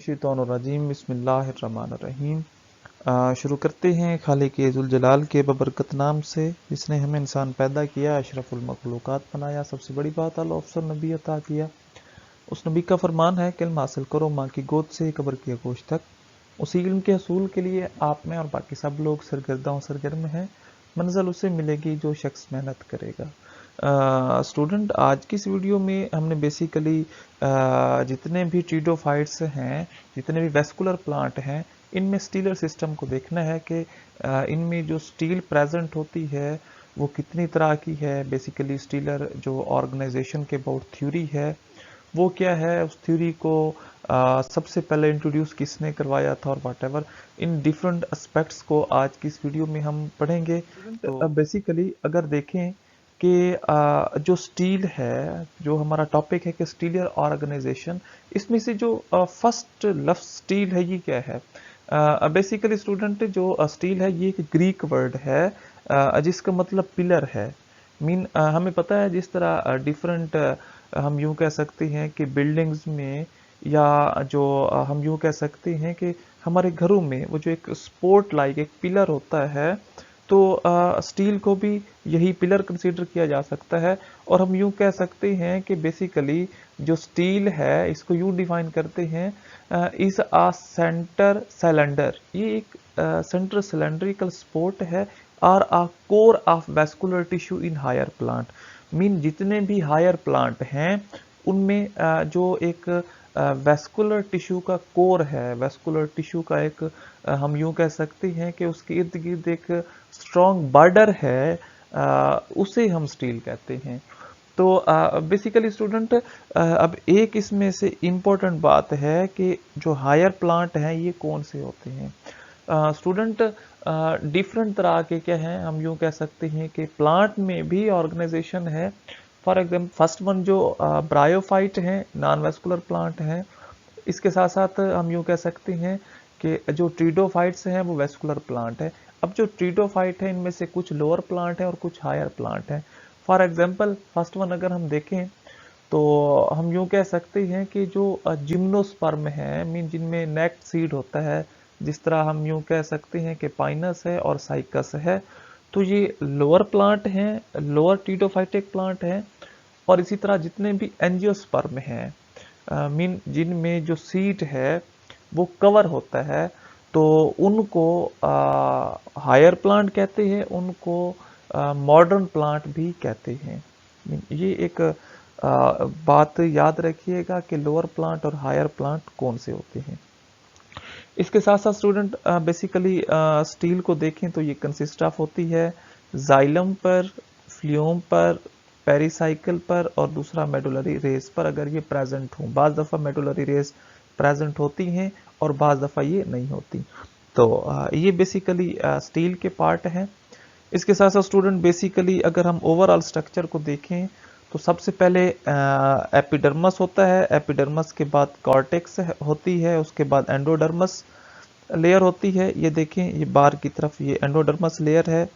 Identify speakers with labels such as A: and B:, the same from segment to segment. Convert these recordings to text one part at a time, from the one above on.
A: मिनश्शैतानिर्रजीम बिस्मिल्लाहिर्रहमानिर्रहीम। शुरू करते हैं खालिक ज़ुल जलाल के बबरकत नाम से, जिसने हमें इंसान पैदा किया, अशरफुल मखलूक़ात बनाया, सबसे बड़ी बात आला अफसर नबी अता किया। उस नबी का फरमान है कि इल्म हासिल करो माँ की गोद से कब्र की आगोश तक। उसी इल्म के हसूल के लिए आप में और बाकी सब लोग सरगर्म हैं। मंजिल उसे मिलेगी जो शख्स मेहनत करेगा। स्टूडेंट, आज की इस वीडियो में हमने बेसिकली जितने भी ट्रीडोफाइट्स हैं, जितने भी वेस्कुलर प्लांट हैं, इनमें स्टीलर सिस्टम को देखना है कि इनमें जो स्टील प्रेजेंट होती है वो कितनी तरह की है। बेसिकली स्टीलर जो ऑर्गेनाइजेशन के अबाउट थ्योरी है वो क्या है, उस थ्योरी को सबसे पहले इंट्रोड्यूस किसने करवाया था, और व्हाटएवर इन डिफरेंट एस्पेक्ट्स को आज की इस वीडियो में हम पढ़ेंगे। तो बेसिकली अगर देखें कि जो स्टील है, जो हमारा टॉपिक है कि स्टीलर ऑर्गेनाइजेशन, इसमें से जो फर्स्ट लफ्ज स्टील है ये क्या है। बेसिकली स्टूडेंट, जो स्टील है ये एक ग्रीक वर्ड है जिसका मतलब पिलर है। हमें पता है जिस तरह डिफरेंट हम यूं कह सकते हैं कि बिल्डिंग्स में, या जो हम यूं कह सकते हैं कि हमारे घरों में वो जो एक सपोर्ट लाइक एक पिलर होता है, तो स्टील को भी यही पिलर कंसीडर किया जा सकता है। और हम यूं कह सकते हैं कि बेसिकली जो स्टील है इसको यूं डिफाइन करते हैं इज अ सेंटर सिलेंडर। ये एक सेंटर सिलेंड्रिकल सपोर्ट है और a core of vascular tissue in higher plant. जितने भी हायर प्लांट हैं उनमें जो एक वेस्कुलर टिश्यू का कोर है, वेस्कुलर टिश्यू का एक हम यूं कह सकते हैं कि उसके इर्द गिर्द एक स्ट्रॉन्ग बॉर्डर है, उसे हम स्टील कहते हैं। तो बेसिकली स्टूडेंट, अब एक इसमें से इम्पोर्टेंट बात है कि जो हायर प्लांट हैं ये कौन से होते हैं। स्टूडेंट, डिफरेंट तरह के क्या हैं, हम यूं कह सकते हैं कि प्लांट में भी ऑर्गेनाइजेशन है। फॉर एग्जाम्पल फर्स्ट वन जो ब्रायोफाइट हैं, नॉन वेस्कुलर प्लांट हैं। इसके साथ साथ हम यूं कह सकते हैं कि जो ट्रीडोफाइट्स हैं वो वेस्कुलर प्लांट है। अब जो ट्रीडोफाइट है इनमें से कुछ लोअर प्लांट है और कुछ हायर प्लांट है। फॉर एग्जाम्पल फर्स्ट वन अगर हम देखें तो हम यूं कह सकते हैं कि जो जिम्नोस्पर्म है, जिनमें नेक्ड सीड होता है, जिस तरह हम यूं कह सकते हैं कि पाइनस है और साइकस है, तो ये लोअर प्लांट हैं, लोअर ट्रीडोफाइटिक प्लांट हैं। और इसी तरह जितने भी एंजियोस्पर्म हैं, जिनमें जो सीड है वो कवर होता है, तो उनको हायर प्लांट कहते हैं, उनको मॉडर्न प्लांट भी कहते हैं। ये एक बात याद रखिएगा कि लोअर प्लांट और हायर प्लांट कौन से होते हैं। इसके साथ साथ स्टूडेंट बेसिकली स्टील को देखें तो ये कंसिस्ट ऑफ होती है जाइलम पर, फ्लूम पर, पेरिसाइकिल पर और दूसरा मेडुलरी रेस पर अगर ये प्रेजेंट हो। बाज़ दफ़ा मेडुलरी रेस प्रेजेंट होती हैं और बाज़ दफ़ा ये नहीं होती। तो ये बेसिकली स्टील के पार्ट हैं। इसके साथ साथ स्टूडेंट बेसिकली अगर हम ओवरऑल स्ट्रक्चर को देखें तो सबसे पहले एपिडर्मस होता है, एपिडर्मस के बाद कॉर्टेक्स होती है, उसके बाद एंडोडर्मस लेयर होती है। ये देखें, ये बाहर की तरफ ये एंडोडर्मस लेयर है,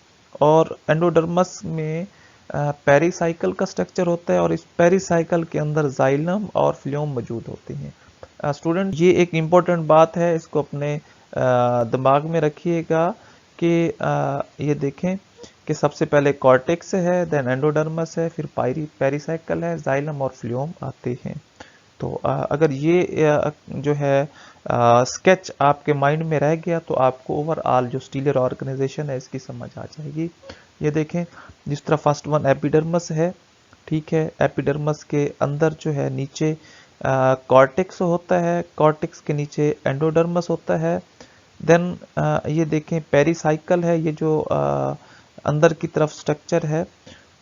A: और एंडोडर्मस में पेरिसाइकल का स्ट्रक्चर होता है, और इस पेरिसाइकल के अंदर जाइलम और फ्लूम मौजूद होते हैं। स्टूडेंट, ये एक इम्पोर्टेंट बात है, इसको अपने दिमाग में रखिएगा कि ये देखें कि सबसे पहले कॉर्टेक्स है, देन एंडोडर्मस है, फिर पेरिसाइकल है, जाइलम और फ्लूम आते हैं। तो अगर ये जो है स्केच आपके माइंड में रह गया तो आपको ओवरऑल जो स्टीलर ऑर्गेनाइजेशन है इसकी समझ आ जाएगी। ये देखें, जिस तरह फर्स्ट वन एपिडर्मस है, ठीक है, एपिडर्मस के अंदर जो है नीचे कॉर्टेक्स होता है, कॉर्टेक्स के नीचे एंडोडर्मस होता है। देन ये देखें पेरिसाइकल है, ये जो अंदर की तरफ स्ट्रक्चर है,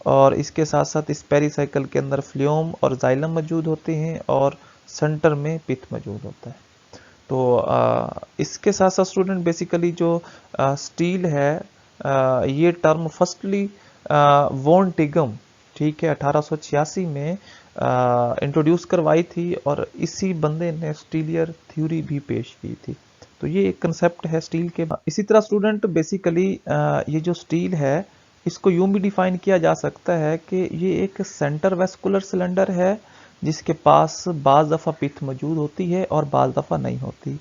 A: और इसके साथ साथ इस पेरिसाइकल के अंदर फ्लूम और जाइलम मौजूद होते हैं, और सेंटर में पित्त मौजूद होता है। तो इसके साथ साथ स्टूडेंट बेसिकली जो स्टील है, ये टर्म फर्स्टली वॉन टिगम, ठीक है, 1886 में इंट्रोड्यूस करवाई थी, और इसी बंदे ने स्टीलियर थ्योरी भी पेश की थी। तो ये एक कंसेप्ट है स्टील के। इसी तरह स्टूडेंट बेसिकली ये जो स्टील है इसको यूं भी डिफाइन किया जा सकता है कि ये एक सेंटर वेस्कुलर सिलेंडर है, जिसके पास बाज़ दफ़ा पिथ मौजूद होती है और बाज़ दफ़ा नहीं होती।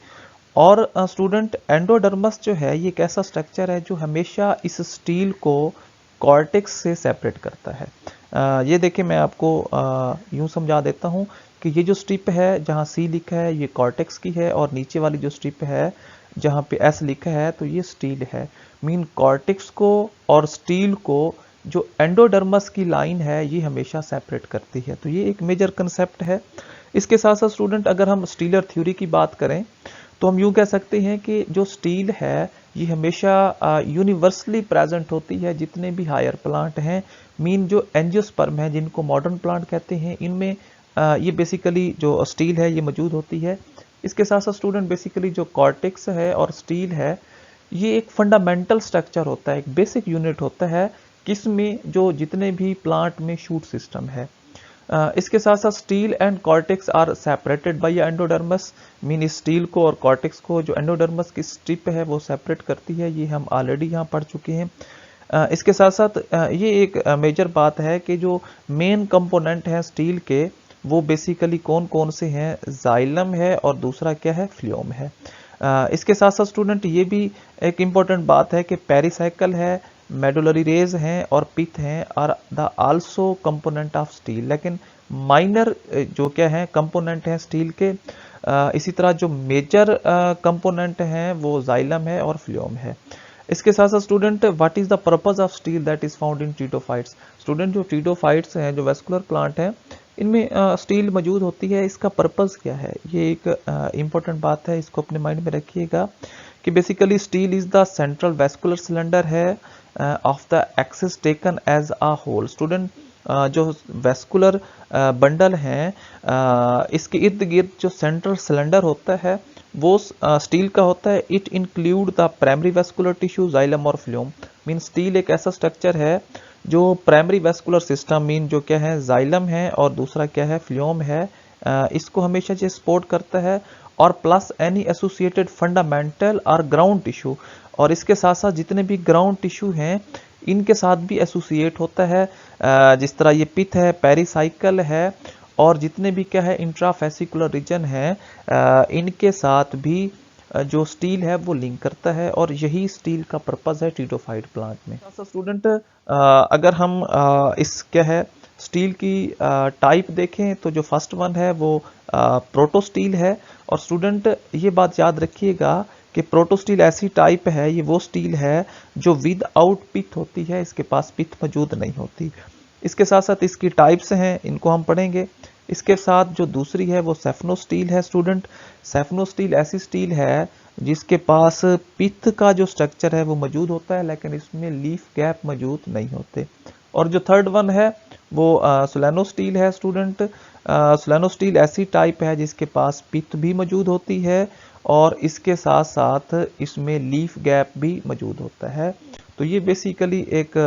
A: और स्टूडेंट एंडोडर्मस जो है ये एक ऐसा स्ट्रक्चर है जो हमेशा इस स्टील को कॉर्टेक्स से सेपरेट करता है। ये देखिए मैं आपको यूं समझा देता हूं कि ये जो स्ट्रिप है जहां सी लिखा है ये कॉर्टेक्स की है, और नीचे वाली जो स्ट्रिप है जहां पे एस लिखा है तो ये स्टील है। मीन कॉर्टेक्स को और स्टील को जो एंडोडर्मस की लाइन है ये हमेशा सेपरेट करती है। तो ये एक मेजर कंसेप्ट है। इसके साथ साथ स्टूडेंट अगर हम स्टीलर थ्योरी की बात करें तो हम यूं कह सकते हैं कि जो स्टील है ये हमेशा यूनिवर्सली प्रेजेंट होती है जितने भी हायर प्लांट हैं। मीन जो एंजियोस्पर्म है जिनको मॉडर्न प्लांट कहते हैं इनमें ये बेसिकली जो स्टील है ये मौजूद होती है। इसके साथ साथ स्टूडेंट बेसिकली जो कॉर्टेक्स है और स्टील है ये एक फंडामेंटल स्ट्रक्चर होता है, एक बेसिक यूनिट होता है किसमें जो जितने भी प्लांट में शूट सिस्टम है। इसके साथ साथ stele and cortex are separated by endodermis. Mean stele को और कॉर्टेक्स को जो एंडोडर्मस की स्ट्रिप है वो सेपरेट करती है, ये हम ऑलरेडी यहाँ पढ़ चुके हैं। इसके साथ साथ ये एक मेजर बात है कि जो मेन कंपोनेंट है स्टील के वो बेसिकली कौन कौन से हैं, जाइलम है और दूसरा क्या है, फ्लोएम है। इसके साथ साथ स्टूडेंट ये भी एक इम्पॉर्टेंट बात है कि पेरिसाइकिल है, मेडुलरी रेज हैं और पिथ हैं और the also component of steel. लेकिन माइनर जो क्या है कंपोनेंट हैं स्टील के। इसी तरह जो मेजर कंपोनेंट हैं वो जाइलम है और फ्लोएम है। इसके साथ साथ student what is the purpose of stele that is found in pteridophytes. Student जो ट्रीडोफाइट्स हैं जो वेस्कुलर प्लांट हैं इनमें स्टील मौजूद होती है, इसका पर्पस क्या है, ये एक इम्पोर्टेंट बात है, इसको अपने माइंड में रखिएगा कि basically stele is the central vascular cylinder है of the axis taken as a whole. Student जो वेस्कुलर बंडल हैं इसके इर्द गिर्द जो सेंट्रल सिलेंडर होता है वो स्टील का होता है। It include the primary vascular tissue xylem और फ्लोएम। मीन स्टील एक ऐसा स्ट्रक्चर है जो प्राइमरी वेस्कुलर सिस्टम मीन जो क्या है जाइलम है और दूसरा क्या है फ्लोएम है, इसको हमेशा जो सपोर्ट करता है, और प्लस एनी एसोसिएटेड फंडामेंटल और ग्राउंड टिश्यू। और इसके साथ साथ जितने भी ग्राउंड टिश्यू हैं इनके साथ भी एसोसिएट होता है, जिस तरह ये पिथ है, पेरिसाइकिल है और जितने भी क्या है इंट्राफेसिकुलर रीजन है इनके साथ भी जो स्टील है वो लिंक करता है, और यही स्टील का पर्पस है ट्रीडोफाइट प्लांट में। स्टूडेंट अगर हम इस क्या है स्टील की टाइप देखें तो जो फर्स्ट वन है वो प्रोटो स्टील है। और स्टूडेंट ये बात याद रखिएगा कि प्रोटो स्टील ऐसी टाइप है, ये वो स्टील है जो विद आउट पिथ होती है, इसके पास पिथ मौजूद नहीं होती। इसके साथ साथ इसकी टाइप्स हैं, इनको हम पढ़ेंगे। इसके साथ जो दूसरी है वो सेफनो स्टील है। स्टूडेंट सेफनो स्टील ऐसी स्टील है जिसके पास पिथ का जो स्ट्रक्चर है वो मौजूद होता है लेकिन इसमें लीफ गैप मौजूद नहीं होते। और जो थर्ड वन है वो सोलेनो स्टील है। स्टूडेंट सोलेनो स्टील ऐसी टाइप है जिसके पास पिथ भी मौजूद होती है और इसके साथ साथ इसमें लीफ गैप भी मौजूद होता है। तो ये बेसिकली एक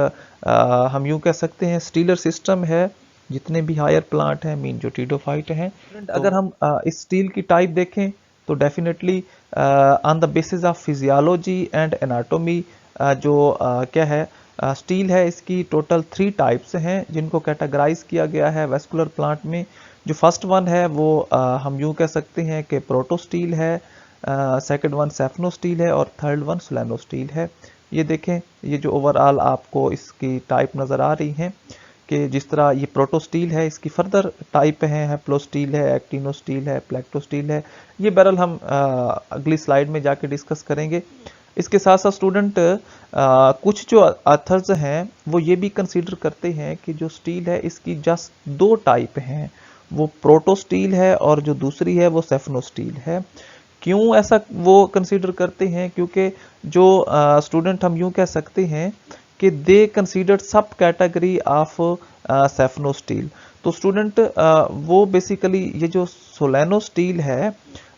A: हम यूं कह सकते हैं स्टीलर सिस्टम है जितने भी हायर प्लांट हैं मीन जो ट्रीडोफाइट हैं। अगर हम इस स्टील की टाइप देखें तो definitely on the basis of physiology and anatomy जो क्या है स्टील है इसकी टोटल 3 टाइप्स हैं जिनको कैटेगराइज किया गया है वेस्कुलर प्लांट में। जो फर्स्ट वन है वो हम यूं कह सकते हैं कि प्रोटो स्टील है, सेकंड वन सेफनो स्टील है और थर्ड वन सोलेनो स्टील है। ये देखें ये जो ओवरऑल आपको इसकी टाइप नज़र आ रही हैं कि जिस तरह ये प्रोटो स्टील है इसकी फर्दर टाइप है, हैप्लो स्टील है, एक्टिनो स्टील है, प्लेक्टो स्टील है। ये बहरहाल हम अगली स्लाइड में जाके डिस्कस करेंगे। इसके साथ साथ स्टूडेंट कुछ जो ऑथर्स हैं वो ये भी कंसीडर करते हैं कि जो स्टील है इसकी जस्ट 2 टाइप हैं, वो प्रोटो स्टील है और जो दूसरी है वो सेफनो स्टील है। क्यों ऐसा वो कंसीडर करते हैं? क्योंकि जो स्टूडेंट हम यूं कह सकते हैं कि दे कंसीडर्ड सब कैटेगरी ऑफ सेफनो स्टील। तो स्टूडेंट वो बेसिकली ये जो सोलेनो स्टील है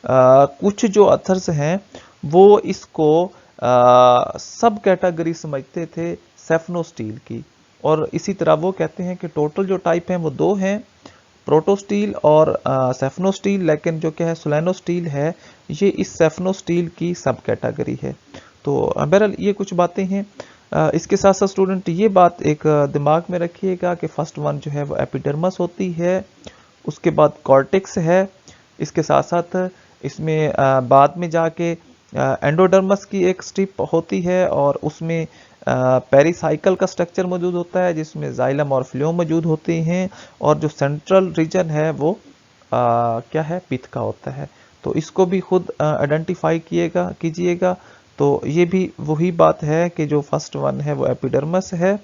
A: कुछ जो ऑथर्स हैं वो इसको सब कैटेगरी समझते थे सेफनो स्टील की, और इसी तरह वो कहते हैं कि टोटल जो टाइप हैं वो 2 हैं, प्रोटो स्टील और सेफनो स्टील, लेकिन जो क्या है सोलेनो स्टील है ये इस सेफनो स्टील की सब कैटेगरी है। तो बहरहाल ये कुछ बातें हैं। इसके साथ साथ स्टूडेंट ये बात एक दिमाग में रखिएगा कि फर्स्ट वन जो है वो एपिडर्मस होती है उसके बाद कॉर्टेक्स है, इसके साथ साथ इसमें बाद में जाके एंडोडर्मस की एक स्ट्रिप होती है और उसमें पेरिसाइकल का स्ट्रक्चर मौजूद होता है जिसमें जाइलम और फ्लोएम मौजूद होते हैं, और जो सेंट्रल रीजन है वो क्या है, पिथ का होता है। तो इसको भी खुद आइडेंटिफाई कीजिएगा। तो ये भी वही बात है कि जो फर्स्ट वन है वो एपिडर्मस है,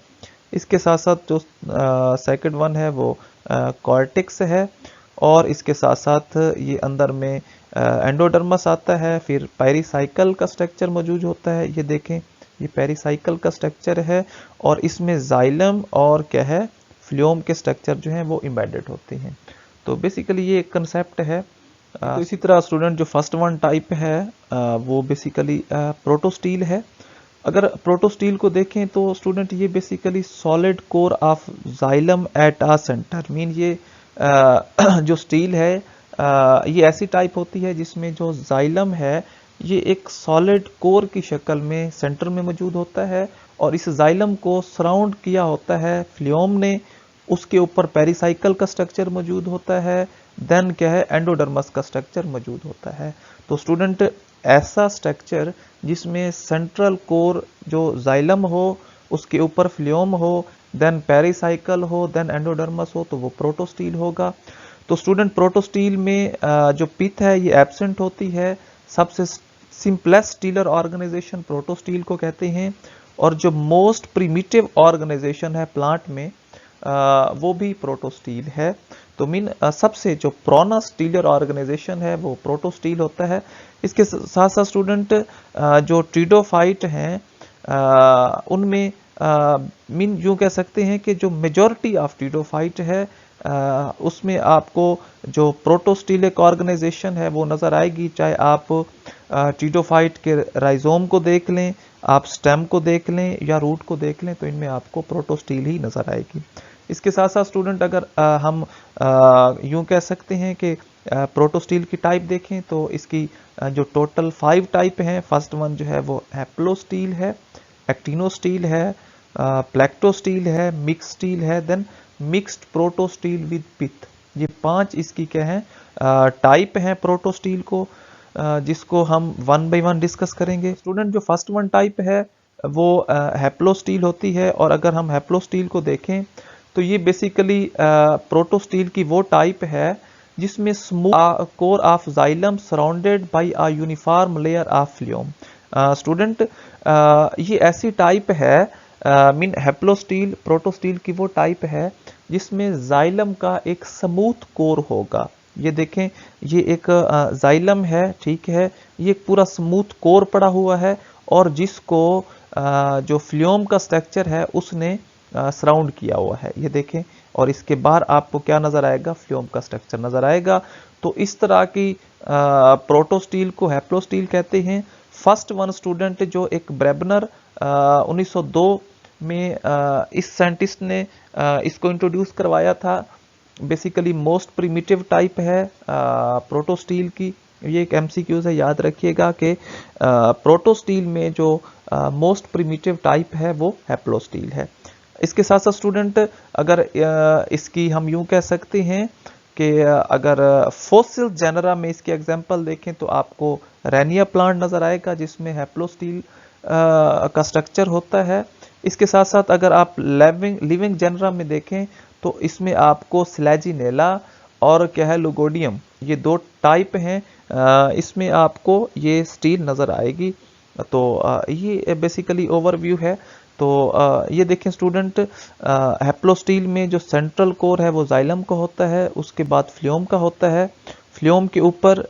A: इसके साथ साथ जो सेकंड वन है वो कॉर्टेक्स है, और इसके साथ साथ ये अंदर में एंडोडर्मस आता है। फिर पेरिसाइकल का स्ट्रक्चर मौजूद होता है, ये देखें ये पेरिसाइकल का स्ट्रक्चर है, और इसमें जाइलम और क्या है, फ्लोएम के स्ट्रक्चर जो हैं वो एम्बेडेड होते हैं। तो बेसिकली ये एक कंसेप्ट है। तो इसी तरह स्टूडेंट जो फर्स्ट वन टाइप है वो बेसिकली प्रोटोस्टील है। अगर प्रोटोस्टील को देखें तो स्टूडेंट ये basically solid core of xylem at a centre, mean ये जो स्टील है ये ऐसी टाइप होती है जिसमें जो जाइलम है ये एक सॉलिड कोर की शक्ल में सेंटर में मौजूद होता है, और इस जाइलम को सराउंड किया होता है फ्लोएम ने, उसके ऊपर पेरिसाइकल का स्ट्रक्चर मौजूद होता है, देन क्या है, एंडोडर्मस का स्ट्रक्चर मौजूद होता है। तो स्टूडेंट ऐसा स्ट्रक्चर जिसमें सेंट्रल कोर जो जाइलम हो, उसके ऊपर फ्लोएम हो, देन पेरिसाइकल हो, देन एंडोडर्मस हो, तो वो प्रोटोस्टील होगा। तो स्टूडेंट प्रोटोस्टील में जो पिथ है ये एब्सेंट होती है। सबसे सिंपलेस्ट स्टीलर ऑर्गेनाइजेशन प्रोटोस्टील को कहते हैं, और जो मोस्ट प्रिमिटिव ऑर्गेनाइजेशन है प्लांट में वो भी प्रोटोस्टील है। तो मीन सबसे जो पुराना स्टीलर ऑर्गेनाइजेशन है वो प्रोटोस्टील होता है। इसके साथ साथ स्टूडेंट जो ट्रीडोफाइट हैं उनमें मीन यूँ कह सकते हैं कि जो मेजॉरिटी ऑफ ट्रीडोफाइट है उसमें आपको जो प्रोटोस्टील एक ऑर्गेनाइजेशन है वो नज़र आएगी। चाहे आप ट्रीडोफाइट के राइजोम को देख लें, आप स्टेम को देख लें या रूट को देख लें, तो इनमें आपको प्रोटोस्टील ही नज़र आएगी। इसके साथ साथ स्टूडेंट अगर हम यूँ कह सकते हैं कि प्रोटोस्टील की टाइप देखें तो इसकी जो टोटल 5 टाइप हैं, फर्स्ट वन जो है वो हैप्लोस्टील है, एक्टिनोस्टील है, प्लेक्टोस्टील है, मिक्स स्टील है, देन मिक्स्ड प्रोटोस्टील विद पिथ। ये 5 इसकी क्या है टाइप हैं प्रोटोस्टील को, जिसको हम वन बाय वन डिस्कस करेंगे। स्टूडेंट जो फर्स्ट वन टाइप है वो हैप्लोस्टील होती है, और अगर हम हैप्लोस्टील को देखें तो ये बेसिकली प्रोटोस्टील की वो टाइप है जिसमें smooth core of xylem surrounded by a uniform layer of phloem. Student ये ऐसी टाइप है, मीन हैप्लोस्टील प्रोटोस्टील की वो टाइप है जिसमें जाइलम का एक स्मूथ कोर होगा। ये देखें ये एक जाइलम है, ठीक है, ये एक पूरा स्मूथ कोर पड़ा हुआ है, और जिसको जो फ्लोएम का स्ट्रक्चर है उसने सराउंड किया हुआ है। ये देखें, और इसके बाहर आपको क्या नजर आएगा, फ्लोएम का स्ट्रक्चर नजर आएगा। तो इस तरह की प्रोटोस्टील को हैप्लोस्टील कहते हैं। फर्स्ट वन स्टूडेंट जो एक ब्रेबनर 1902 में इस साइंटिस्ट ने इसको इंट्रोड्यूस करवाया था। बेसिकली मोस्ट प्रिमिटिव टाइप है प्रोटोस्टील की। ये एक एमसीक्यूज है, याद रखिएगा कि प्रोटोस्टील में जो मोस्ट प्रिमिटिव टाइप है वो हैप्लोस्टील है। इसके साथ साथ स्टूडेंट अगर इसकी हम यूं कह सकते हैं कि अगर फॉसिल जेनरा में इसके एग्जांपल देखें तो आपको रेनिया प्लांट नजर आएगा जिसमें हैप्लोस्टील का स्ट्रक्चर होता है। इसके साथ साथ अगर आप लिविंग जेनरा में देखें तो इसमें आपको स्लैजिनेला और क्या है लुगोडियम, ये 2 टाइप हैं, इसमें आपको ये स्टील नज़र आएगी। तो ये बेसिकली ओवरव्यू है। तो ये देखें स्टूडेंट, हैप्लोस्टील में जो सेंट्रल कोर है वो जाइलम का होता है, उसके बाद फ्लोएम का होता है। फ्लोएम के ऊपर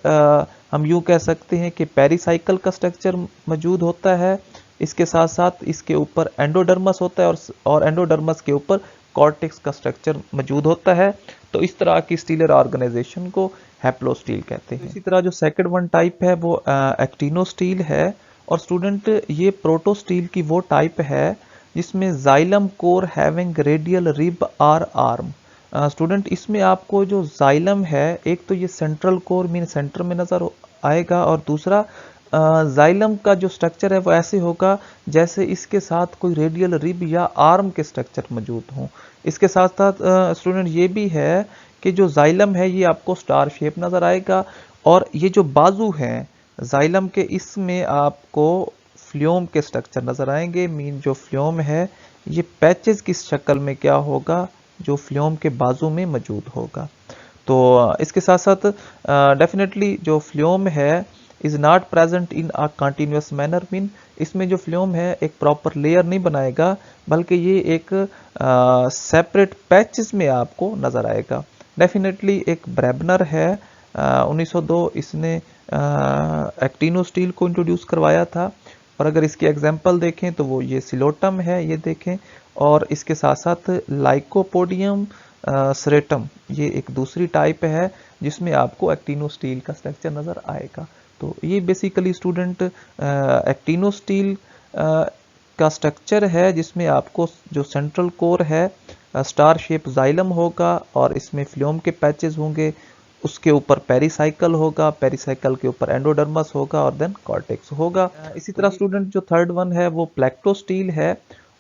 A: हम यूँ कह सकते हैं कि पेरिसाइकल का स्ट्रक्चर मौजूद होता है। इसके साथ साथ इसके ऊपर एंडोडर्मस होता है, और एंडोडर्मस के ऊपर कॉर्टेक्स का स्ट्रक्चर मौजूद होता है। तो इस तरह की स्टीलर ऑर्गेनाइजेशन को हैप्लोस्टील कहते हैं। इसी तरह जो सेकंड वन टाइप है वो एक्टिनोस्टील है। और स्टूडेंट ये प्रोटोस्टील की वो टाइप है जिसमें xylem core having radial rib or arm. Student इसमें आपको जो जाइलम है, एक तो ये सेंट्रल कोर मीन सेंटर में नजर आएगा, और दूसरा जाइलम का जो स्ट्रक्चर है वो ऐसे होगा जैसे इसके साथ कोई रेडियल रिब या आर्म के स्ट्रक्चर मौजूद हों। इसके साथ साथ स्टूडेंट ये भी है कि जो जाइलम है ये आपको स्टार शेप नज़र आएगा, और ये जो बाजू हैं जाइलम के, इसमें आपको फ्लोम के स्ट्रक्चर नज़र आएंगे। मीन जो फ्लोम है ये पैचेस की शक्ल में क्या होगा, जो फ्लोम के बाजू में मौजूद होगा। तो इसके साथ साथ डेफिनेटली जो फ्लोम है is not present in a continuous manner. Mean इसमें जो फ्लोम है एक प्रॉपर लेयर नहीं बनाएगा, बल्कि ये एक सेपरेट पैचेस में आपको नज़र आएगा। डेफिनेटली एक ब्रेबनर है 1902, इसने एक्टिनो स्टील को इंट्रोड्यूस करवाया था। और अगर इसकी एग्जांपल देखें तो वो ये सिलोटम है, ये देखें, और इसके साथ साथ लाइकोपोडियम सरेटम, ये एक दूसरी टाइप है जिसमें आपको एक्टिनो स्टील का स्ट्रक्चर नज़र आएगा। तो ये बेसिकली स्टूडेंट एक्टिनो स्टील का स्ट्रक्चर है, जिसमें आपको जो सेंट्रल कोर है स्टार शेप जाइलम होगा, और इसमें फ्लोम के पैचेस होंगे, उसके ऊपर पेरिसाइकल होगा, पेरिसाइकल के ऊपर एंडोडर्मस होगा, और देन कॉर्टेक्स होगा। इसी तरह स्टूडेंट जो थर्ड वन है वो प्लेक्टोस्टील है,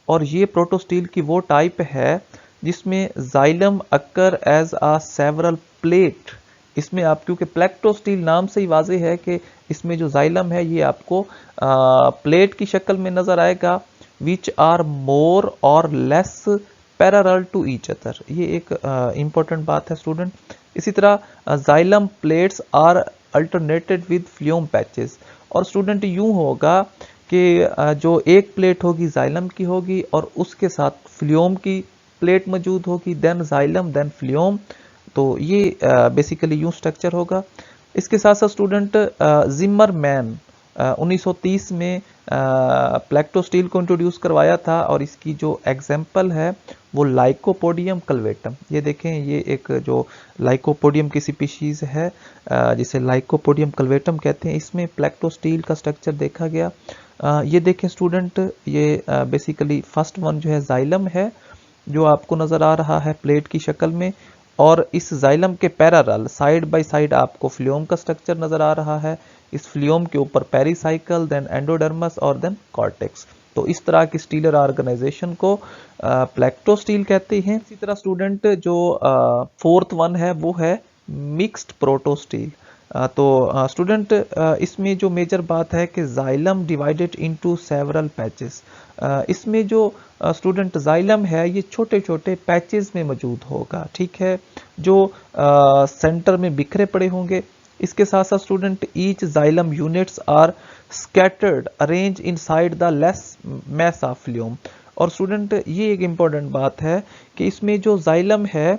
A: और ये प्रोटोस्टील की वो टाइप है जिसमें xylem occur as a several plate. इसमें आप, क्योंकि प्लेक्टोस्टील नाम से ही वाजे है कि इसमें जो जाइलम है ये आपको प्लेट की शक्ल में नजर आएगा, विच आर मोर और less parallel to each other. ये एक इंपॉर्टेंट बात है स्टूडेंट। इसी तरह xylem plates are alternated with phloem patches. और स्टूडेंट यूं होगा कि जो एक प्लेट होगी जाइलम की होगी, और उसके साथ फ्लोम की प्लेट मौजूद होगी, देन जाइलम देन फ्लोम। तो ये बेसिकली यूं स्ट्रक्चर होगा। इसके साथ साथ स्टूडेंट जिमरमैन 1930 में प्लेक्टोस्टील को इंट्रोड्यूस करवाया था, और इसकी जो एग्जाम्पल है वो लाइकोपोडियम कल्वेटम। ये देखें, ये एक जो लाइकोपोडियम की स्पीशीज है जिसे लाइकोपोडियम कल्वेटम कहते हैं, इसमें प्लेक्टोस्टील का स्ट्रक्चर देखा गया। ये देखें स्टूडेंट, ये बेसिकली फर्स्ट वन जो है जाइलम है, जो आपको नज़र आ रहा है प्लेट की शक्ल में, और इस जाइलम के पैरेलल साइड बाय साइड आपको फ्लोम का स्ट्रक्चर नज़र आ रहा है। इस फ्लोम के ऊपर पेरिसाइकल, देन एंडोडर्मस, और देन कॉर्टेक्स। तो इस तरह की स्टीलर ऑर्गेनाइजेशन को प्लेक्टोस्टील कहते हैं। इसी तरह स्टूडेंट जो फोर्थ वन है वो है मिक्स्ड प्रोटोस्टील। तो स्टूडेंट इसमें जो मेजर बात है कि xylem divided into several patches. इसमें जो स्टूडेंट जाइलम है ये छोटे छोटे पैचेस में मौजूद होगा, ठीक है, जो सेंटर में बिखरे पड़े होंगे। इसके साथ साथ student each xylem units are scattered arrange inside the less mass of phloem. और स्टूडेंट ये एक इम्पॉर्टेंट बात है कि इसमें जो जाइलम है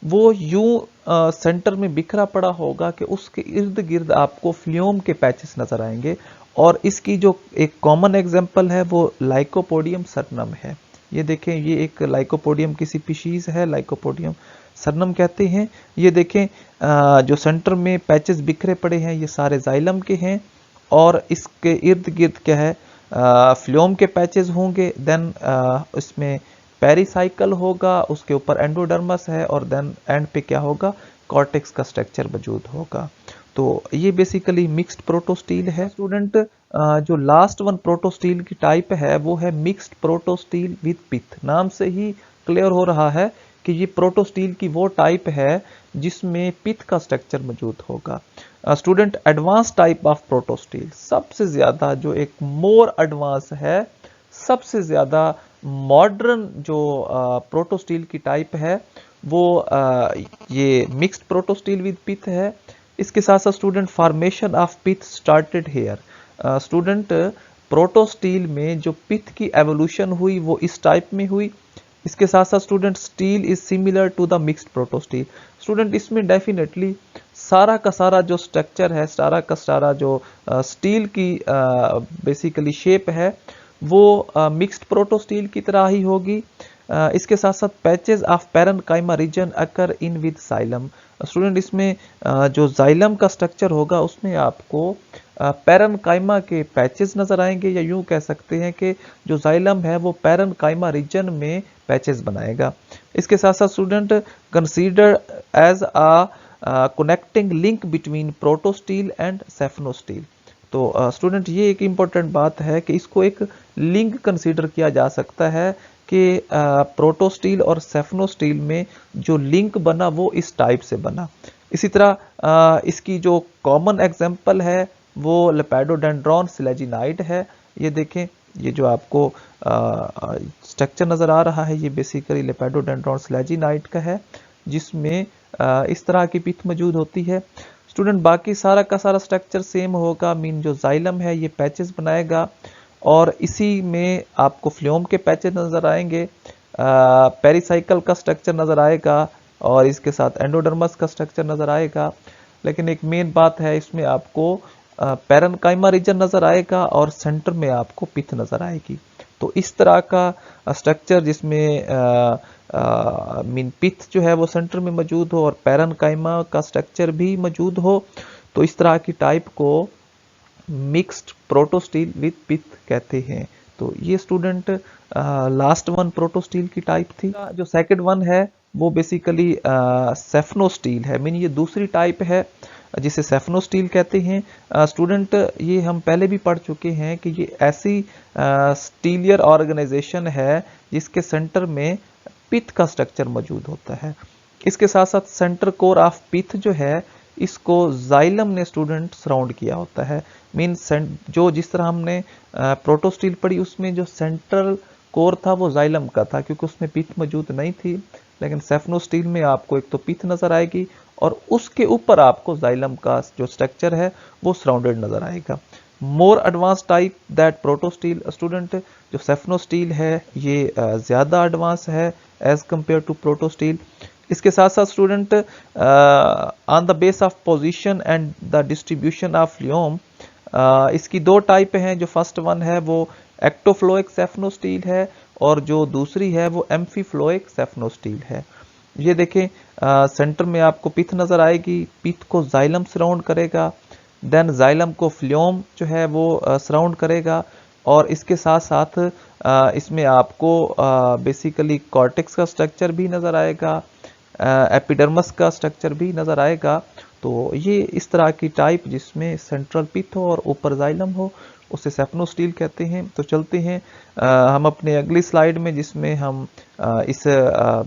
A: वो यूं सेंटर में बिखरा पड़ा होगा कि उसके इर्द गिर्द आपको फ्लोम के पैचेस नजर आएंगे। और इसकी जो एक कॉमन एग्जांपल है वो लाइकोपोडियम सरनम है। ये देखें, ये एक लाइकोपोडियम की स्पीशीज है, लाइकोपोडियम सरनम कहते हैं। ये देखें जो सेंटर में पैचेस बिखरे पड़े हैं ये सारे जाइलम के हैं, और इसके इर्द गिर्द क्या है, फ्लोम के पैचेस होंगे, देन इसमें पेरिसाइकल होगा, उसके ऊपर एंडोडर्मस है, और देन एंड पे क्या होगा, कॉर्टेक्स का स्ट्रक्चर मौजूद होगा। तो ये बेसिकली मिक्स्ड प्रोटोस्टील है स्टूडेंट। जो लास्ट वन प्रोटोस्टील की टाइप है वो है मिक्स्ड प्रोटोस्टील विद पिथ। नाम से ही क्लियर हो रहा है कि ये प्रोटोस्टील की वो टाइप है जिसमें पिथ का स्ट्रक्चर मौजूद होगा। Student advance type of protostele, सबसे ज्यादा जो एक मोर एडवांस है, सबसे ज्यादा मॉडर्न जो प्रोटोस्टील की टाइप है वो ये मिक्स्ड प्रोटोस्टील विद पिथ है। इसके साथ साथ student formation of pith started here. Student protostele में जो पिथ की एवोल्यूशन हुई वो इस टाइप में हुई। इसके साथ साथ student stele is similar to the mixed protostele. Student इसमें डेफिनेटली सारा का सारा जो स्ट्रक्चर है, सारा का सारा जो स्टील की बेसिकली शेप है वो मिक्स्ड प्रोटोस्टील की तरह ही होगी। इसके साथ साथ patches of parenchyma region occur in with xylem. Student इसमें जो जाइलम का स्ट्रक्चर होगा उसमें आपको पैरेन्काइमा के पैचेस नजर आएंगे, या यूं कह सकते हैं कि जो जाइलम है वो पैरेन्काइमा रीजन में पैचेस बनाएगा। इसके साथ साथ student consider as a connecting link between protostele and siphonostele. तो स्टूडेंट ये एक इम्पोर्टेंट बात है कि इसको एक लिंक कंसीडर किया जा सकता है कि प्रोटोस्टील और सेफनोस्टील में जो लिंक बना वो इस टाइप से बना। इसी तरह इसकी जो कॉमन एग्जांपल है वो लेपिडोडेंड्रॉन सिलेजिनाइड है। ये देखें, ये जो आपको स्ट्रक्चर नज़र आ रहा है ये बेसिकली लेपिडोडेंड्रॉन सिलेजिनाइड का है, जिसमें इस तरह की पिथ मौजूद होती है। स्टूडेंट बाकी सारा का सारा स्ट्रक्चर सेम होगा, मीन जो जाइलम है ये पैचेस बनाएगा और इसी में आपको फ्लोम के पैचेस नज़र आएंगे, पेरिसाइकल का स्ट्रक्चर नज़र आएगा और इसके साथ एंडोडर्मस का स्ट्रक्चर नज़र आएगा। लेकिन एक मेन बात है, इसमें आपको पैरेन्काइमा रीजन नज़र आएगा और सेंटर में आपको पिथ नज़र आएगी। तो इस तरह का स्ट्रक्चर जिसमें मीन पिथ जो है वो सेंटर में मौजूद हो और पैरेन्काइमा का स्ट्रक्चर भी मौजूद हो, तो इस तरह की टाइप को मिक्स्ड प्रोटोस्टील विथ पिथ कहते हैं। तो ये स्टूडेंट लास्ट वन प्रोटोस्टील की टाइप थी। जो सेकंड वन है वो बेसिकली सेफनोस्टील है, मीन ये दूसरी टाइप है जिसे सेफनोस्टील कहते हैं। स्टूडेंट ये हम पहले भी पढ़ चुके हैं कि ये ऐसी स्टीलियर ऑर्गेनाइजेशन है जिसके सेंटर में पिथ का स्ट्रक्चर मौजूद होता है। इसके साथ साथ सेंटर कोर ऑफ पिथ जो है इसको जाइलम ने स्टूडेंट सराउंड किया होता है। मीन जो जिस तरह हमने प्रोटोस्टील पढ़ी उसमें जो सेंट्रल कोर था वो जाइलम का था क्योंकि उसमें पिथ मौजूद नहीं थी, लेकिन सेफनोस्टील में आपको एक तो पिथ नजर आएगी और उसके ऊपर आपको जाइलम का जो स्ट्रक्चर है वो सराउंडेड नजर आएगा। More advance type that protostele student, जो सेफनोस्टील है ये ज़्यादा एडवांस है एज कंपेयर टू प्रोटोस्टील। इसके साथ साथ student on the base of position and the distribution of flume, इसकी दो टाइप हैं। जो फर्स्ट वन है वो एक्टोफ्लोइक सेफनोस्टील है और जो दूसरी है वो एम्फीफ्लोइक सेफनोस्टील है। ये देखें, सेंटर में आपको पिथ नजर आएगी, पिथ को जाइलम सराउंड करेगा, देन जाइलम को फ्लोम जो है वो सराउंड करेगा और इसके साथ साथ इसमें आपको बेसिकली कॉर्टेक्स का स्ट्रक्चर भी नजर आएगा, एपिडर्मस का स्ट्रक्चर भी नजर आएगा। तो ये इस तरह की टाइप जिसमें सेंट्रल पिथ हो और ऊपर जाइलम हो उसे सेफनोस्टील कहते हैं। तो चलते हैं हम अपने अगली स्लाइड में जिसमें हम इस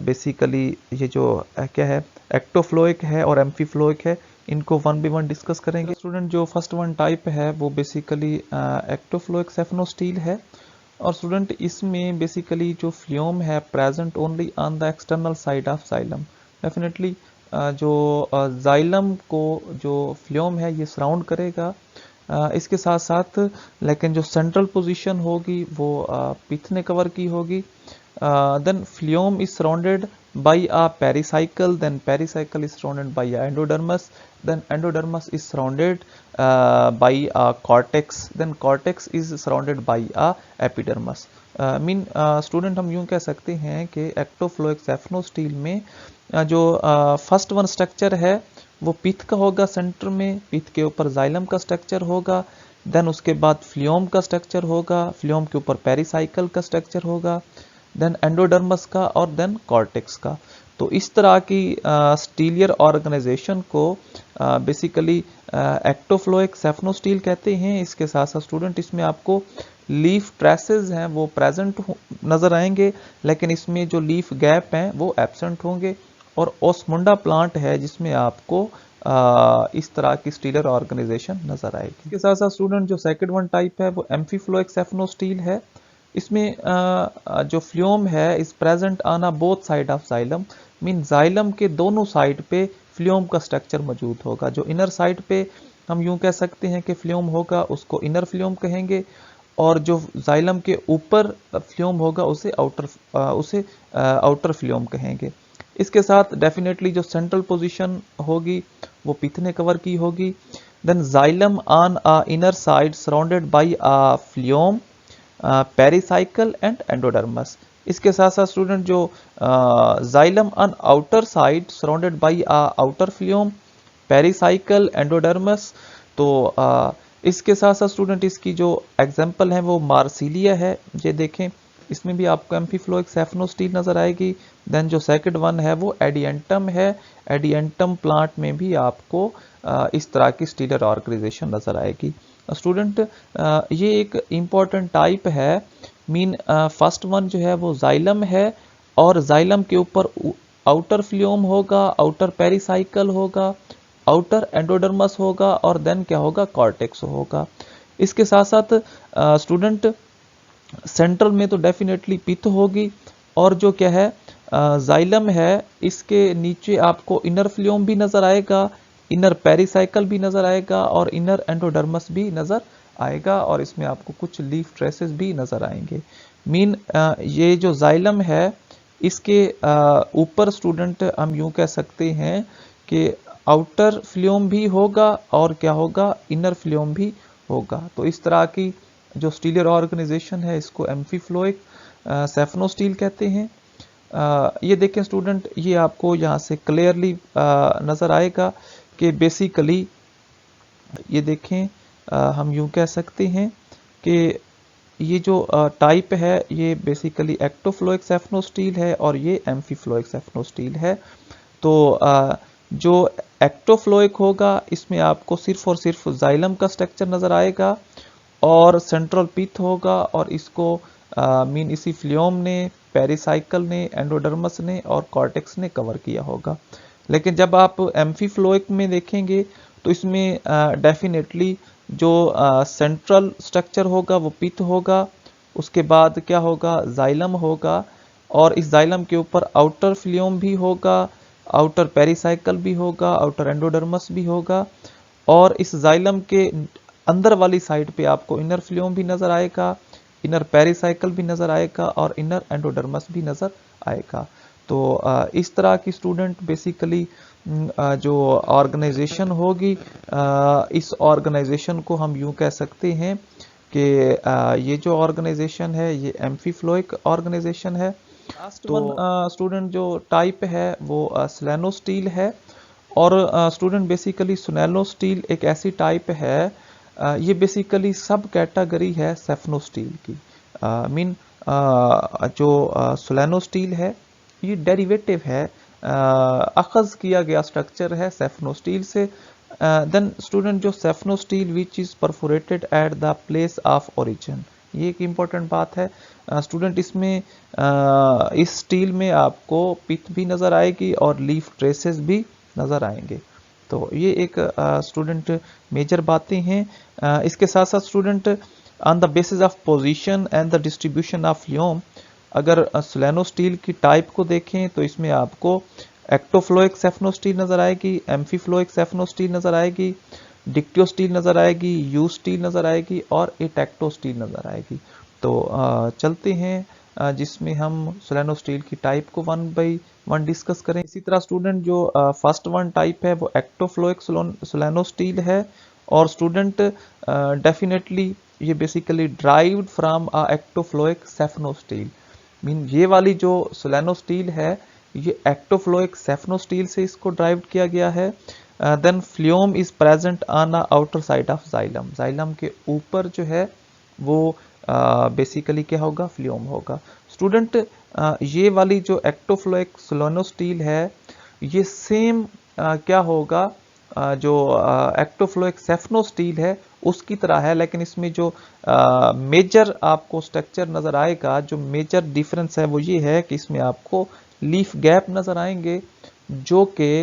A: बेसिकली ये जो क्या है एक्टोफ्लोइक है और एम्फीफ्लोइक है इनको वन बाय वन डिस्कस करेंगे। स्टूडेंट जो फर्स्ट वन टाइप है वो बेसिकली एक्टोफ्लोइक सेफनोस्टील है और स्टूडेंट इसमें बेसिकली जो फ्लूम है present only on the external side of xylem. Definitely जो जाइलम को जो फ्लूम है ये सराउंड करेगा, इसके साथ साथ लेकिन जो सेंट्रल पोजीशन होगी वो पिथ ने कवर की होगी। Then phloem is surrounded by a pericycle, then pericycle is surrounded by a endodermis, then endodermis is surrounded by a cortex, then cortex is surrounded by a epidermis. Mean student हम यूं कह सकते हैं कि एक्टोफ्लोइक सेफनोस्टील में जो फर्स्ट वन स्ट्रक्चर है वो पिथ का होगा, सेंटर में पिथ के ऊपर जाइलम का स्ट्रक्चर होगा, देन उसके बाद फ्लूम का स्ट्रक्चर होगा, फ्लूम के ऊपर पेरिसाइकल का स्ट्रक्चर होगा, देन एंडोडर्मस का और देन कॉर्टेक्स का। तो इस तरह की स्टीलियर ऑर्गेनाइजेशन को बेसिकली एक्टोफ्लोइक सेफनोस्टील कहते हैं। इसके साथ साथ स्टूडेंट इसमें आपको लीफ ट्रेसेस हैं वो प्रेजेंट नजर आएंगे, लेकिन इसमें जो लीफ गैप हैं वो एब्सेंट होंगे और ओस्मुंडा प्लांट है जिसमें आपको इस तरह की स्टीलियर ऑर्गेनाइजेशन नजर आएगी। इसके साथ साथ स्टूडेंट जो सेकंड वन टाइप है वो एम्फीफ्लोइक सेफनोस्टील है। इसमें जो फ्लूम है इस प्रेजेंट आना both side of xylem, mean xylem के दोनों साइड पे फ्लूम का स्ट्रक्चर मौजूद होगा। जो इनर साइड पे हम यूं कह सकते हैं कि फ्लूम होगा उसको इनर फ्लूम कहेंगे और जो जाइलम के ऊपर फ्लूम होगा उसे आउटर फ्लूम कहेंगे। इसके साथ डेफिनेटली जो सेंट्रल पोजीशन होगी वो पिथ ने कवर की होगी। Then xylem on a inner side surrounded by a phloem, pericycle and endodermis. इसके साथ साथ स्टूडेंट जो xylem on outer side surrounded by outer phloem, pericycle, endodermis. तो इसके साथ साथ स्टूडेंट इसकी जो एग्जांपल है वो मार्सिलिया है। ये देखें, इसमें भी आपको एम्फीफ्लोइक सेफनोस्टील नजर आएगी। देन जो सेकंड वन है वो एडिएंटम है, एडिएंटम प्लांट में भी आपको इस तरह की स्टीलर ऑर्गेनाइजेशन नजर आएगी। स्टूडेंट ये एक इम्पॉर्टेंट टाइप है। मीन फर्स्ट वन जो है वो जाइलम है, और जाइलम के ऊपर आउटर फ्लूम होगा, आउटर पेरिसाइकल होगा, आउटर एंडोडर्मस होगा, और देन क्या होगा, कॉर्टेक्स होगा। इसके साथ साथ स्टूडेंट सेंट्रल में तो डेफिनेटली पित्त होगी, और जो क्या है जाइलम है, इसके नीचे आपको इनर फ्लूम भी नजर आएगा, इनर पेरिसाइकल भी नजर आएगा, और इनर एंडोडर्मस भी नजर आएगा, और इसमें आपको कुछ लीफ ट्रेसेस भी नजर आएंगे। मीन ये जो जाइलम है, इसके ऊपर स्टूडेंट हम यूं कह सकते हैं कि आउटर फ्लूम भी होगा, और क्या होगा, इनर फ्लूम भी होगा। तो इस तरह की जो स्टीलियर ऑर्गेनाइजेशन है, इसको एम्फीफ्लोइक सेफनोस्टील कहते हैं। ये देखें स्टूडेंट, ये आपको यहाँ से क्लियरली नज़र आएगा कि बेसिकली ये देखें, हम यूं कह सकते हैं कि ये जो टाइप है ये बेसिकली एक्टोफ्लोइक सेफनोस्टील है, और ये एम्फीफ्लोइक सेफनोस्टील है। तो जो एक्टोफ्लोइक होगा, इसमें आपको सिर्फ और सिर्फ जाइलम का स्ट्रक्चर नज़र आएगा, और सेंट्रल पिथ होगा, और इसको मीन इसी फ्लूम ने, पेरिसाइकल ने, एंडोडर्मस ने और कॉर्टेक्स ने कवर किया होगा। लेकिन जब आप एम्फीफ्लोइक में देखेंगे तो इसमें डेफिनेटली जो सेंट्रल स्ट्रक्चर होगा वो पिथ होगा, उसके बाद क्या होगा, जाइलम होगा, और इस जाइलम के ऊपर आउटर फ्लूम भी होगा, आउटर पेरिसाइकल भी होगा, आउटर एंडोडर्मस भी होगा, और इस जाइलम के अंदर वाली साइड पे आपको इनर फ्लूम भी नजर आएगा, इनर पेरिसाइकल भी नजर आएगा, और इनर एंडोडर्मस भी नजर आएगा। तो इस तरह की स्टूडेंट बेसिकली जो ऑर्गेनाइजेशन होगी, इस ऑर्गेनाइजेशन को हम यूं कह सकते हैं कि ये जो ऑर्गेनाइजेशन है ये एम्फीफ्लोइक ऑर्गेनाइजेशन है। लास्ट वन स्टूडेंट जो टाइप है वो स्लेनोस्टील है, और स्टूडेंट बेसिकली स्लेनोस्टील एक ऐसी टाइप है, ये बेसिकली सब कैटेगरी है सेफनोस्टील की। मीन जो स्लेनोस्टील है ये डेरिवेटिव है, अखज किया गया स्ट्रक्चर है सेफनोस्टील से। देन स्टूडेंट जो siphonostele which is perforated at the place of origin, ये एक इम्पॉर्टेंट बात है स्टूडेंट। इसमें इस स्टील में आपको पिथ भी नजर आएगी और लीफ ट्रेसेस भी नजर आएंगे। तो ये एक स्टूडेंट मेजर बातें हैं। इसके साथ साथ student on the basis of position and the distribution of flume, अगर स्लेनोस्टील की टाइप को देखें तो इसमें आपको एक्टोफ्लोइक सेफनोस्टील नजर आएगी, एम्फीफ्लोइक सेफनोस्टील नजर आएगी, डिक्टियोस्टील नजर आएगी, यू स्टील नजर आएगी, और एटेक्टोस्टील नजर आएगी। तो चलते हैं जिसमें हम स्लेनोस्टील की टाइप को वन बाई वन डिस्कस करें। इसी तरह स्टूडेंट जो फर्स्ट वन टाइप है वो एक्टोफ्लोइक स्लेनोस्टील है, और स्टूडेंट डेफिनेटली ये basically derived from a ectophloic siphonostele. Mean ये वाली जो स्लेनोस्टील है ये एक्टोफ्लोइक सेफनोस्टील से इसको ड्राइव किया गया है। Then phloem is present on the outer side of xylem, xylem के ऊपर जो है वो बेसिकली क्या होगा, फ्लूम होगा। स्टूडेंट ये वाली जो एक्टोफ्लोइक स्लेनोस्टील है ये सेम क्या होगा, जो एक्टोफ्लोइक सेफनोस्टील है उसकी तरह है, लेकिन इसमें जो मेजर आपको स्ट्रक्चर नजर आएगा, जो मेजर डिफरेंस है वो ये है कि इसमें आपको लीफ गैप नजर आएंगे जो कि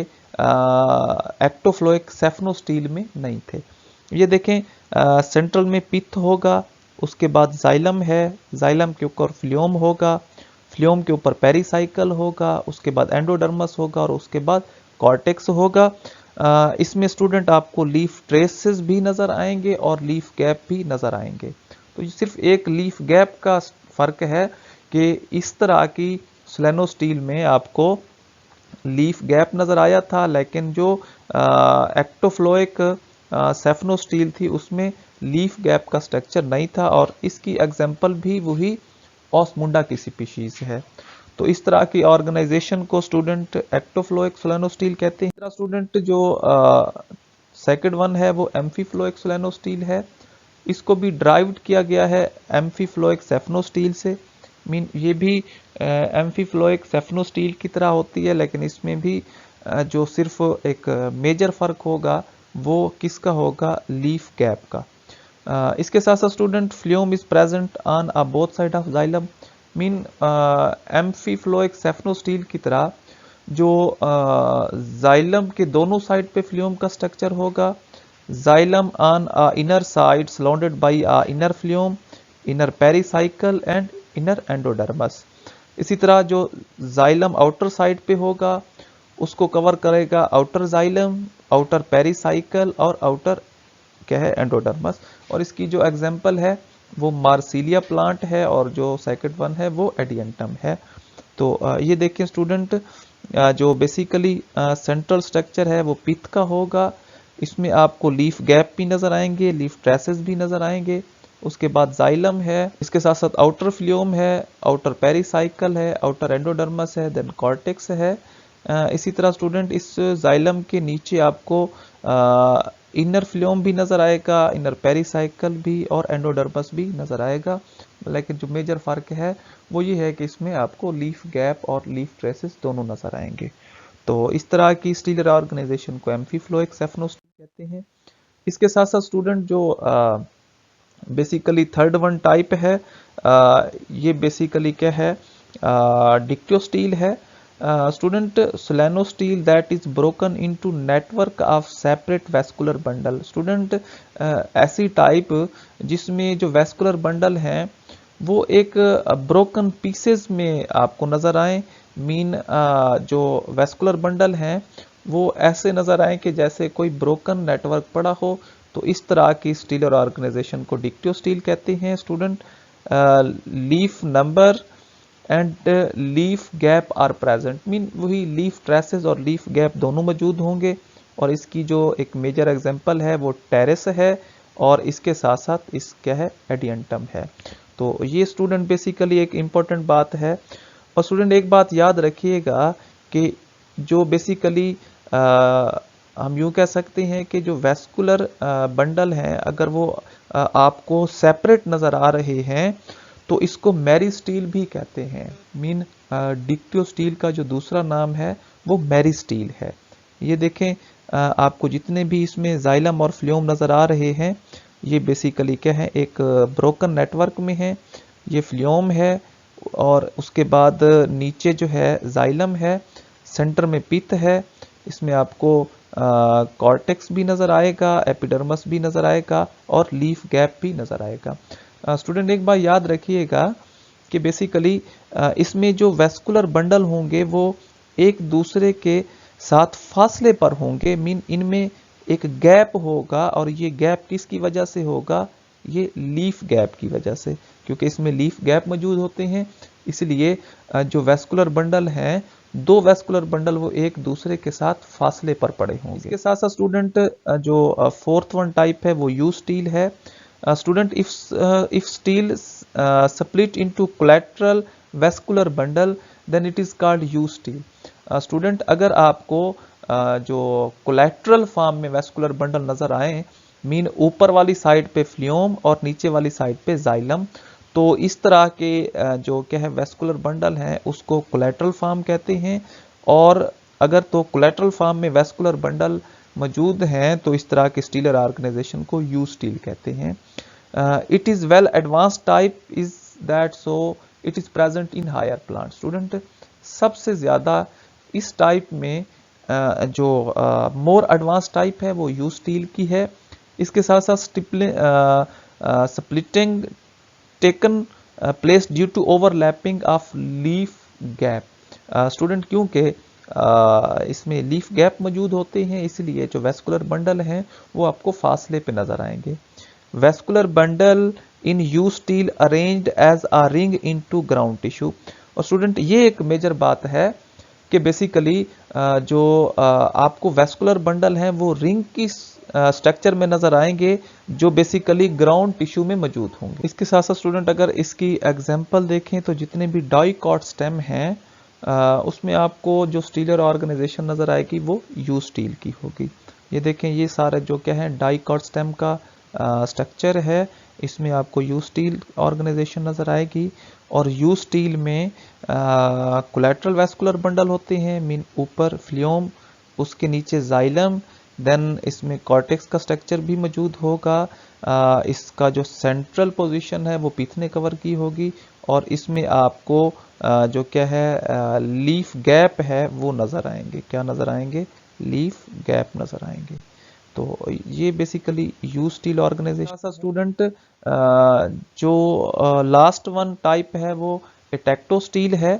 A: एक्टोफ्लोइक सेफनोस्टील में नहीं थे। ये देखें सेंट्रल में पिथ होगा, उसके बाद जाइलम है, जाइलम के ऊपर फ्लूम होगा, फ्लूम के ऊपर पेरिसाइकल होगा, उसके बाद एंडोडर्मस होगा, और उसके बाद कॉर्टेक्स होगा। इसमें स्टूडेंट आपको लीफ ट्रेसेस भी नजर आएंगे और लीफ गैप भी नजर आएंगे। तो ये सिर्फ एक लीफ गैप का फर्क है कि इस तरह की स्लेनोस्टील में आपको लीफ गैप नजर आया था, लेकिन जो एक्टोफ्लोइक सेफनोस्टील थी उसमें लीफ गैप का स्ट्रक्चर नहीं था, और इसकी एग्जांपल भी वही ऑस्मुंडा की स्पीशीज है। तो इस तरह की ऑर्गेनाइजेशन को स्टूडेंट एक्टोफ्लोइक स्लेनोस्टील कहते हैं। स्टूडेंट जो सेकंड वन है वो एम्फीफ्लोइक स्लेनोस्टील है, इसको भी ड्राइव्ड किया गया है एम्फीफ्लोइक सेफनोस्टील से। मीन ये भी एम्फीफ्लोइक सेफनोस्टील की तरह होती है, लेकिन इसमें भी जो सिर्फ एक मेजर फर्क होगा वो किसका होगा, लीफ गैप का। इसके साथ साथ student phloem is present on a both side of xylem, mean amphiphloic siphonostele की तरह जो जाइलम के दोनों साइड पे फ्लूम का स्ट्रक्चर होगा। Xylem on a inner side surrounded by a inner phloem, inner pericycle and inner endodermis. इसी तरह जो जाइलम आउटर साइड पे होगा उसको कवर करेगा आउटर जाइलम, आउटर पेरिसाइकल और आउटर क्या है एंडोडर्मस। और इसकी जो एग्जांपल है वो मार्सिलिया प्लांट है और जो सेकंड वन है वो एडियंटम है। तो ये देखिए स्टूडेंट, जो बेसिकली सेंट्रल स्ट्रक्चर है वो पिथ का होगा। इसमें आपको लीफ गैप भी नजर आएंगे, लीफ ट्रेसेस भी नजर आएंगे। उसके बाद जाइलम है, इसके साथ साथ आउटर फ्लूम है, आउटर पेरिसाइकल है, आउटर एंडोडर्मस है, देन कॉर्टेक्स है। इसी तरह स्टूडेंट इस जाइलम के नीचे आपको इनर फ्लूम भी नजर आएगा, इनर पेरिसाइकल भी और एंडोडर्मस भी नजर आएगा। लेकिन जो मेजर फर्क है वो ये है कि इसमें आपको लीफ गैप और लीफ ट्रेसेस दोनों नजर आएंगे। तो इस तरह की स्टीलर ऑर्गेनाइजेशन को एम्फीफ्लोइक सेफनोस्टील कहते हैं। इसके साथ साथ स्टूडेंट जो बेसिकली थर्ड वन टाइप है, ये बेसिकली क्या है, डिक्टियोस्टील है। Student solenostele that is broken into network of separate vascular bundle. Student ऐसी टाइप जिसमें जो वेस्कुलर बंडल हैं वो एक ब्रोकन पीसेस में आपको नजर आए, मीन जो वेस्कुलर बंडल हैं वो ऐसे नजर आए कि जैसे कोई ब्रोकन नेटवर्क पड़ा हो। तो इस तरह की स्टीलर ऑर्गेनाइजेशन को डिक्टियोस्टील कहते हैं। Student leaf number and leaf gap are present, mean वही लीफ ट्रेसेस और लीफ गैप दोनों मौजूद होंगे। और इसकी जो एक मेजर एग्जांपल है वो टेरेस है और इसके साथ साथ इस क्या है एडियंटम है। तो ये स्टूडेंट बेसिकली एक इम्पोर्टेंट बात है। और स्टूडेंट एक बात याद रखिएगा कि जो बेसिकली हम यूं कह सकते हैं कि जो वेस्कुलर बंडल हैं अगर वो आपको सेपरेट नजर आ रहे हैं तो इसको मेरिस्टील भी कहते हैं। मीन डिक्टियोस्टील का जो दूसरा नाम है वो मेरिस्टील है। ये देखें, आपको जितने भी इसमें जाइलम और फ्लूम नजर आ रहे हैं ये बेसिकली क्या है, एक ब्रोकन नेटवर्क में है। ये फ्लूम है और उसके बाद नीचे जो है जाइलम है, सेंटर में पिथ है। इसमें आपको कॉर्टेक्स भी नजर आएगा, एपिडर्मस भी नजर आएगा और लीफ गैप भी नजर आएगा। स्टूडेंट एक बार याद रखिएगा कि बेसिकली इसमें जो वेस्कुलर बंडल होंगे वो एक दूसरे के साथ फासले पर होंगे, मीन इनमें एक गैप होगा। और ये गैप किसकी वजह से होगा, ये लीफ गैप की वजह से, क्योंकि इसमें लीफ गैप मौजूद होते हैं। इसलिए जो वेस्कुलर बंडल हैं, दो वेस्कुलर बंडल वो एक दूसरे के साथ फासले पर पड़े होंगे। इसके साथ साथ स्टूडेंट जो फोर्थ वन टाइप है वो यू स्टील है। Student if stele split into collateral vascular bundle then it is called eustele. Student अगर आपको जो कोलैटरल फॉर्म में वेस्कुलर बंडल नजर आए, मीन ऊपर वाली साइड पे फ्लूम और नीचे वाली साइड पे जाइलम, तो इस तरह के जो क्या है वेस्कुलर बंडल हैं उसको कोलैटरल फॉर्म कहते हैं। और अगर तो कोलैटरल फॉर्म में वेस्कुलर बंडल मौजूद हैं तो इस तरह के स्टीलर ऑर्गेनाइजेशन को यू स्टील कहते हैं। It is well advance type is that so it is present in higher plant. Student सबसे ज्यादा इस टाइप में जो मोर एडवांस टाइप है वो यू स्टील की है। इसके साथ साथ splitting taken place due to overlapping of leaf gap. Student क्योंकि इसमें लीफ गैप मौजूद होते हैं इसलिए जो वेस्कुलर बंडल हैं वो आपको फासले पे नजर आएंगे। Vascular bundle in eustele arranged as a ring into ground tissue. और स्टूडेंट ये एक मेजर बात है कि बेसिकली जो आपको वेस्कुलर बंडल हैं वो रिंग की स्ट्रक्चर में नजर आएंगे जो बेसिकली ग्राउंड टिश्यू में मौजूद होंगे। इसके साथ साथ स्टूडेंट अगर इसकी एग्जांपल देखें तो जितने भी डाइकॉट स्टेम हैं उसमें आपको जो स्टीलर ऑर्गेनाइजेशन नजर आएगी वो यू स्टील की होगी। ये देखें, ये सारा जो क्या है डाइकॉट स्टेम का स्ट्रक्चर है, इसमें आपको यू स्टील ऑर्गेनाइजेशन नजर आएगी। और यू स्टील में कोलैटरल वेस्कुलर बंडल होते हैं, मीन ऊपर फ्लूम, उसके नीचे जाइलम, देन इसमें कॉर्टेक्स का स्ट्रक्चर भी मौजूद होगा। इसका जो सेंट्रल पोजीशन है वो पीथ ने कवर की होगी, और इसमें आपको जो क्या है लीफ गैप है वो नज़र आएंगे। क्या नज़र आएंगे? लीफ गैप नज़र आएंगे। तो ये बेसिकली यू स्टील ऑर्गेनाइजेशन। सा स्टूडेंट जो लास्ट वन टाइप है वो एटेक्टो स्टील है।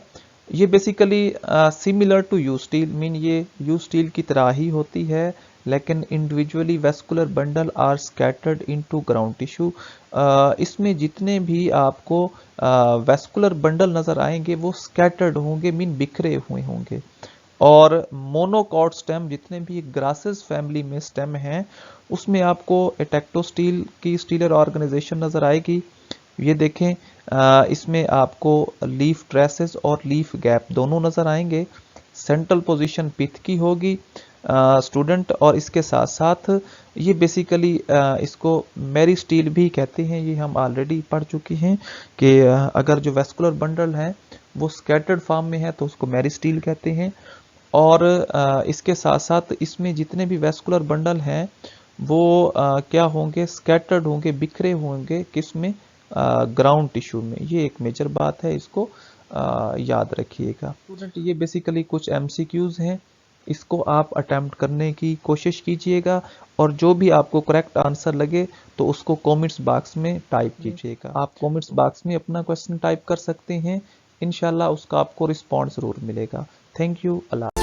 A: ये basically similar to eustele, mean ये यू स्टील की तरह ही होती है, लेकिन individually vascular bundle are scattered into ground tissue. इसमें जितने भी आपको वेस्कुलर बंडल नजर आएंगे वो स्कैटर्ड होंगे, मीन बिखरे हुए होंगे। और मोनोकॉट स्टेम, जितने भी ग्रासेस फैमिली में स्टेम हैं उसमें आपको एटेक्टो स्टील की स्टीलर ऑर्गेनाइजेशन नजर आएगी। ये देखें, इसमें आपको लीफ ट्रेसेस और लीफ गैप दोनों नजर आएंगे। सेंट्रल पोजीशन पिथ की होगी स्टूडेंट, और इसके साथ साथ ये बेसिकली इसको मेरी स्टील भी कहते हैं। ये हम ऑलरेडी पढ़ चुके हैं कि अगर जो वेस्कुलर बंडल है वो स्कैटर्ड फॉर्म में है तो उसको मेरी स्टील कहते हैं। और इसके साथ साथ इसमें जितने भी वेस्कुलर बंडल हैं वो क्या होंगे? स्कैटर्ड होंगे, बिखरे होंगे। किस में? ग्राउंड टिश्यू में। ये एक मेजर बात है, इसको याद रखिएगा स्टूडेंट। ये बेसिकली कुछ एमसीक्यूज हैं, इसको आप अटेम्प्ट करने की कोशिश कीजिएगा, और जो भी आपको करेक्ट आंसर लगे तो उसको कमेंट्स बॉक्स में टाइप कीजिएगा। आप कमेंट्स बॉक्स में अपना क्वेश्चन टाइप कर सकते हैं, इंशाल्लाह उसका आपको रिस्पॉन्स जरूर मिलेगा। Thank you. अल्लाह।